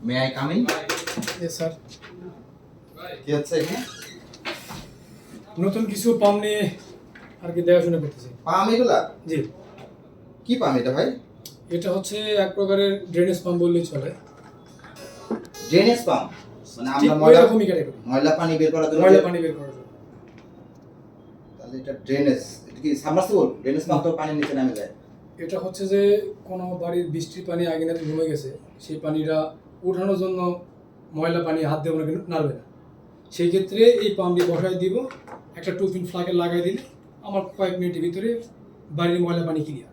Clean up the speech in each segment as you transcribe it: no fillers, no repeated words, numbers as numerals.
May I come in? Yes, sir. কি হচ্ছে এখানে? নতুন কিছু পাম নিয়ে আর কি দেখাশোনা করতেছি। পাম এগুলা? জি, কি পাম এটা ভাই? এটা হচ্ছে এক প্রকারের ড্রেনেজ পাম্প বললেই চলে। ড্রেনেজ পাম? মানে ঠিক আমরা ওই রকমই ক্যাটাগরি। ময়লা পানি বের করার জন্য ময়লা পানি বের করার জন্য। তাহলে এটা ড্রেনেজ, এটা কি সাবমার্সিবল? ড্রেনেজ পাম্প তো পানির নিচে নামে যায়। এটা হচ্ছে যে কোনো বাড়ির বৃষ্টির পানি আগে না জমে গেছে, সেই পানিটা ওঠানোর জন্য ময়লা পানি হাত দিয়ে কিন্তু নাড়বে না। সেই ক্ষেত্রে এই পাম্পটি বসাই দিব, একটা 2 পিন ফ্লাগে লাগাই দিলে আমার কয়েক মিনিটের ভিতরে বাড়ির ময়লা পানি ক্লিয়ার।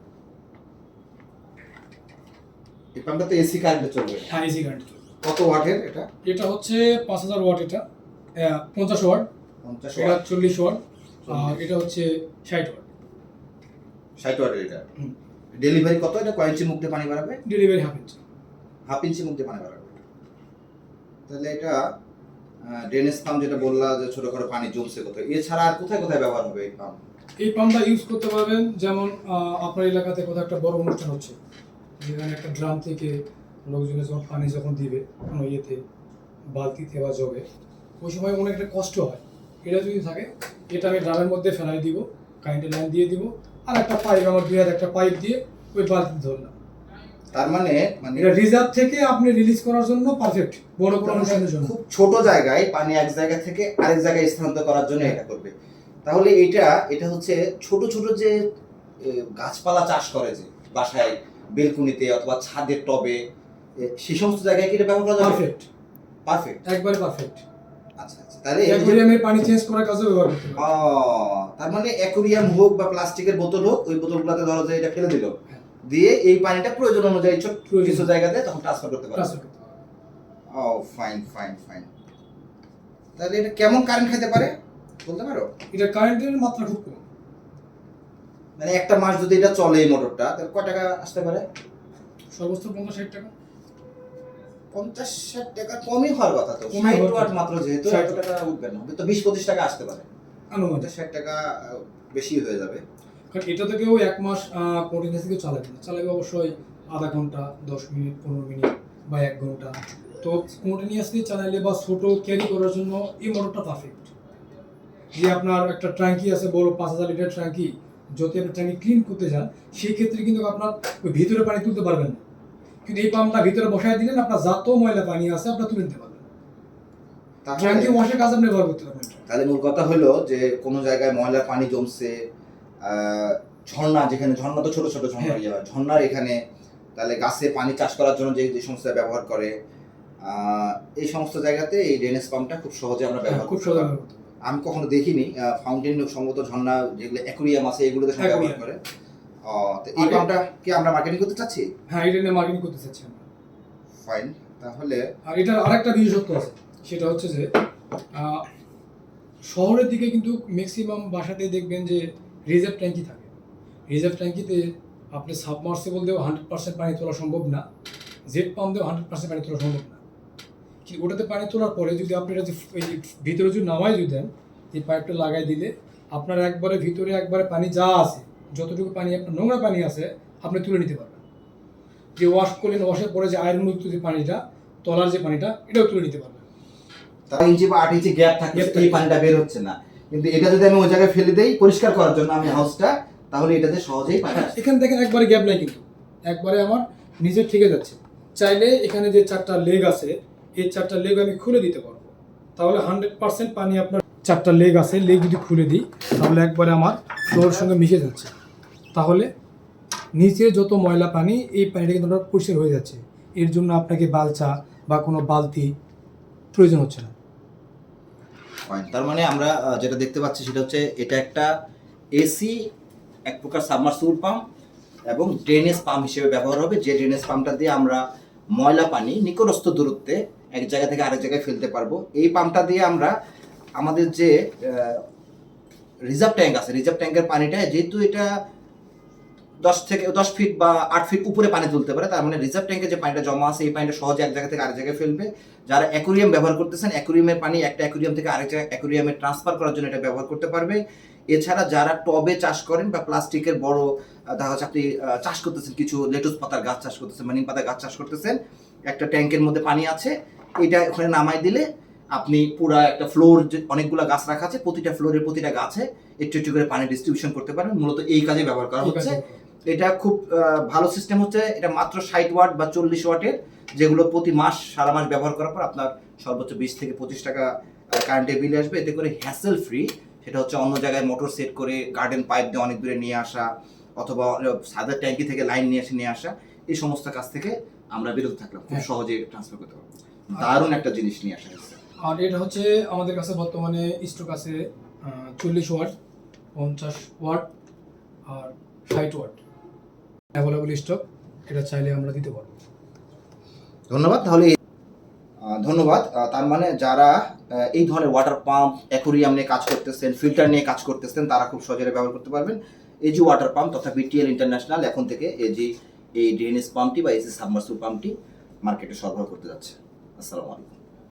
এই পাম্পটা তো এসি কারেন্টে চলবে। হ্যাঁ, এসি কারেন্ট। কত ওয়াটের এটা? এটা হচ্ছে 5000 ওয়াট, এটা 50 ওয়াট, 50 এটা ওয়াট, 40 ওয়াট, আর এটা হচ্ছে 60 ওয়াট। 60 ওয়াটের এটা। ডেলিভারি কত? এটা কয় ইঞ্চি মুখ দিয়ে পানি বাড়াবে? Delivery half inch. Half inch মুখ দিয়ে পানি বাড়াবে। তাহলে এটা ড্রেনেজ পাম্প যেটা বললা যে ছোটখাটো পানি জমছে কোথায়, এছাড়া আর কোথায় কোথায় ব্যবহার হবে এই পাম্প? এই পাম্পটা ইউজ করতে পারবেন যেমন আপনার এলাকাতে কোথাও একটা বড় অনুষ্ঠান হচ্ছে, যেখানে একটা ড্রাম থেকে লোকজনের যখন পানি যখন দিবে কোনো ইয়েতে, বালতিতে বা জগে, ওই সময় অনেকটা কষ্ট হয়। এটা যদি থাকে, এটা আমি ড্রামের মধ্যে ফেলাই দিব, কারেন্টের লাইন দিয়ে দিব, আর একটা পাইপ, আমার 2 হাত একটা পাইপ দিয়ে ওই বালতি ধরলাম। তার মানে এটা রিজার্ভ থেকে আপনি রিলিজ করার জন্য পারফেক্ট, বড় বড় অনুষ্ঠানের জন্য। খুব ছোট জায়গায় পানি এক জায়গা থেকে আরেক জায়গায় স্থানান্তর করার জন্য এটা করবে। তাহলে এটা হচ্ছে ছোট ছোট যে গাছপালা চাষ করে যে বাসায় বেলকুনিতে অথবা ছাদের টবে, সেই সমস্ত জায়গায় কি এটা ব্যবহার করা যাবে? পারফেক্ট, পারফেক্ট, একবারে পারফেক্ট। আচ্ছা আচ্ছা। তাহলে অ্যাকুয়ারিয়ামের পানি চেঞ্জ করার কাজে ব্যবহার করতে পারবেন। তার মানে অ্যাকুয়ারিয়াম হোক বা প্লাস্টিকের বোতল হোক, ওই বোতলগুলোতে ধরো যে এটা ফেলে দিল, দিয়ে এই পানিটা প্রয়োজন অনুযায়ী ছোট কিছু জায়গাতে তখন ট্রান্সফার করতে পারবে। ও ফাইন ফাইন ফাইন। তাহলে এটা কেমন কারেন্ট খেতে পারে বলতে পারো? এটা কারেন্টের মাত্রা খুব কম। মানে একটা মাস যদি এটা চলে এই মোটরটা, তাহলে কয় টাকা আসতে পারে? সর্বোচ্চ 50-60 টাকা। 50-60 টাকা কমই হওয়ার কথা তো। কমই 60 হওয়ার ওয়াট কথা। মাত্র, যেহেতু 60 এত টাকা উঠবে না, তো 20-25 টাকা আসতে পারে। আনুমানিক 60 টাকা বেশি হয়ে যাবে। কারণ এটা থেকেও 1 মাস কন্টিনিউয়াসলি চালাবে না, চালাবে অবশ্যই আধা ঘন্টা, 10 মিনিট, 15 মিনিট বা 1 ঘন্টা। তো কন্টিনিউয়াসলি চালাইলে বা ছোট ক্যারি করার জন্য এই মোটরটা পারফেক্ট। যে আপনার একটা ট্যাঙ্কি আছে বড় 5000 লিটার ট্যাঙ্কি, যদি আপনি ট্যাঙ্কি ক্লিন করতে যান, সেই ক্ষেত্রে কিন্তু আপনার ওই ভিতরে পানি তুলতে পারবেন না। কিন্তু এই পাম্পটা ভিতরে বসায় দিলেন, আপনার যত ময়লা পানি আছে আপনার তুলে নিতে পারবেন। ট্যাঙ্কি ওয়াশের কাজ আপনি ব্যবহার করতে পারবেন। তাহলে মূল কথা হলো যে কোনো জায়গায় ময়লা পানি জমছে, ঝর্ণা, যেখানে ঝর্ণা তো ছোট ছোট ঝর্ণা ইয়ে হয়, ঝর্ণার এখানে, তাহলে গাছে পানি চাষ করার জন্য যে যে সমস্ত ব্যবহার করে, এই সমস্ত জায়গাতে এই ড্রেনেজ পাম্পটা খুব সহজে আমরা ব্যবহার খুব করতে সহজে পারবো। আমি কখনো দেখিনি ফাউন্টেন সম্ভবত ঝর্ণা যেগুলো অ্যাকুয়ারিয়াম আছে এগুলোতে সব ব্যবহার করে। তো এই পাম্পটা কি আমরা মার্কেটিং করতে চাচ্ছি? হ্যাঁ, এটা নিয়ে মার্কেটিং করতে চাচ্ছি আমরা। ফাইন। তাহলে আর এটার আরেকটা বিশেষত্ব আছে, সেটা হচ্ছে যে শহরের দিকে কিন্তু ম্যাক্সিমাম বাসাতেই দেখবেন যে রিজার্ভ ট্যাঙ্কি থাকে। রিজার্ভ ট্যাঙ্কিতে আপনি সাবমার্সিবল দিয়েও 100% পানি তোলা সম্ভব না, জেট পাম্প দিয়েও 100% পানি তোলা সম্ভব না। কিন্তু ওটাতে পানি তোলার পরে যদি আপনি এটা যে ভিতরে যদি নামাই যদি দেন, এই পাইপটা লাগাই দিলে আপনার একবারে ভিতরে একবারে পানি যা আছে, যতটুকু পানি আপনার নোংরা পানি আছে আপনি তুলে নিতে পারবেন। যে ওয়াশ করলেন, ওয়াশের পরে যে আয়রনমুক্ত যে পানিটা, তলার যে পানিটা, এটাও তুলে নিতে পারবেন। 7 ইঞ্চি বা 8 ইঞ্চি গ্যাপ থাকে, এই পানিটা বের হচ্ছে না। কিন্তু এটা যদি আমি ওই জায়গায় ফেলে দেই পরিষ্কার করার জন্য আমি হাউসটা, তাহলে এটাতে সহজেই পানি আসে। এখান থেকে একবারে গ্যাপ নাই, কিন্তু একবারে আমার নিজে ঠিকে যাচ্ছে। চাইলে এখানে যে 4টা লেগ আছে, এই 4টা লেগ আমি খুলে দিতে পারবো, তাহলে 100% পানি আপনার 4টা লেগ আছে, লেগ যদি খুলে দিই তাহলে একবারে আমার ফ্লোরের সঙ্গে মিশে যাচ্ছে। তাহলে নিচে যত ময়লা পানি, এই পানিটা কিন্তু আপনার পরিষ্কার হয়ে যাচ্ছে। এর জন্য আপনাকে বালচা বা কোনো বালতি প্রয়োজন হচ্ছে না। তার মানে আমরা যেটা দেখতে পাচ্ছি সেটা হচ্ছে এটা একটা এসি, এক প্রকার সাবমার্সিবল পাম্প এবং ড্রেনেজ পাম্প হিসেবে ব্যবহার হবে, যে ড্রেনেজ পাম্পটা দিয়ে আমরা ময়লা পানি নিকটস্থ দূরত্বে এক জায়গা থেকে আরেক জায়গায় ফেলতে পারবো। এই পাম্পটা দিয়ে আমরা আমাদের যে রিজার্ভ ট্যাঙ্ক আছে, রিজার্ভ ট্যাঙ্কের পানিটা, যেহেতু এটা 10 ফিট বা 8 ফিট উপরে পানি তুলতে পারে, তার মানে রিজার্ভ ট্যাঙ্কে যে পানিটা জমা আছে এই পানিটা সহজে এক জায়গা থেকে আরেক জায়গায় ফেলবে। যারা অ্যাকুয়ারিয়াম ব্যবহার করতেছেন, অ্যাকুয়ারিয়ামের পানি একটা অ্যাকুয়ারিয়াম থেকে আরেক জায়গায় অ্যাকুয়ারিয়ামে ট্রান্সফার করার জন্য এটা ব্যবহার করতে পারবে। এছাড়া যারা টবে চাষ করেন বা প্লাস্টিকের বড় দেখা যাচ্ছে আপনি চাষ করতেছেন, কিছু লেটুস পাতার গাছ চাষ করতেছেন বা নিম পাতার গাছ চাষ করতেছেন, একটা ট্যাঙ্কের মধ্যে পানি আছে, এটা ওখানে নামাই দিলে আপনি পুরা একটা ফ্লোর, যে অনেকগুলো গাছ রাখা আছে, প্রতিটা ফ্লোরের প্রতিটা গাছে একটু একটু করে পানি ডিস্ট্রিবিউশন করতে পারবেন। মূলত এই কাজে ব্যবহার করা হচ্ছে। এটা খুব ভালো সিস্টেম হচ্ছে। এটা মাত্র 60 ওয়াট বা 40 ওয়াটের, যেগুলো প্রতি মাস সারা মাস ব্যবহার করার পর আপনার সর্বোচ্চ 20 থেকে 25 টাকা কারেন্টের বিল আসবে। এতে করে হ্যাসেল ফ্রি। সেটা হচ্ছে অন্য জায়গায় মোটর সেট করে গার্ডেন পাইপ দিয়ে অনেক দূরে নিয়ে আসা, অথবা সাদা ট্যাঙ্কি থেকে লাইন নিয়ে আসা, এই সমস্ত কাজ থেকে আমরা বিরত থাকলাম, খুব সহজে ট্রান্সফার করতে পারবো। দারুণ একটা জিনিস নিয়ে আসা হয়েছে। আর এটা হচ্ছে আমাদের কাছে বর্তমানে স্টক আছে 40 ওয়াট, 50 ওয়াট আর 60 ওয়াট অ্যাভেলেবল স্টক। এটা চাইলে আমরা দিতে পারবো। ধন্যবাদ। তাহলে ধন্যবাদ। তার মানে যারা এই ধরনের ওয়াটার পাম্প, অ্যাকোরিয়াম নিয়ে কাজ করতেছেন, ফিল্টার নিয়ে কাজ করতেছেন, তারা খুব সহজে ব্যবহার করতে পারবেন। এজি ওয়াটার পাম্প তথা বিটিএল ইন্টারন্যাশনাল এখন থেকে এই ড্রেনেজ পাম্পটি বা এসি সাবমার্সিবল পাম্পটি মার্কেটে সরবরাহ করতে যাচ্ছে। আসসালামু আলাইকুম।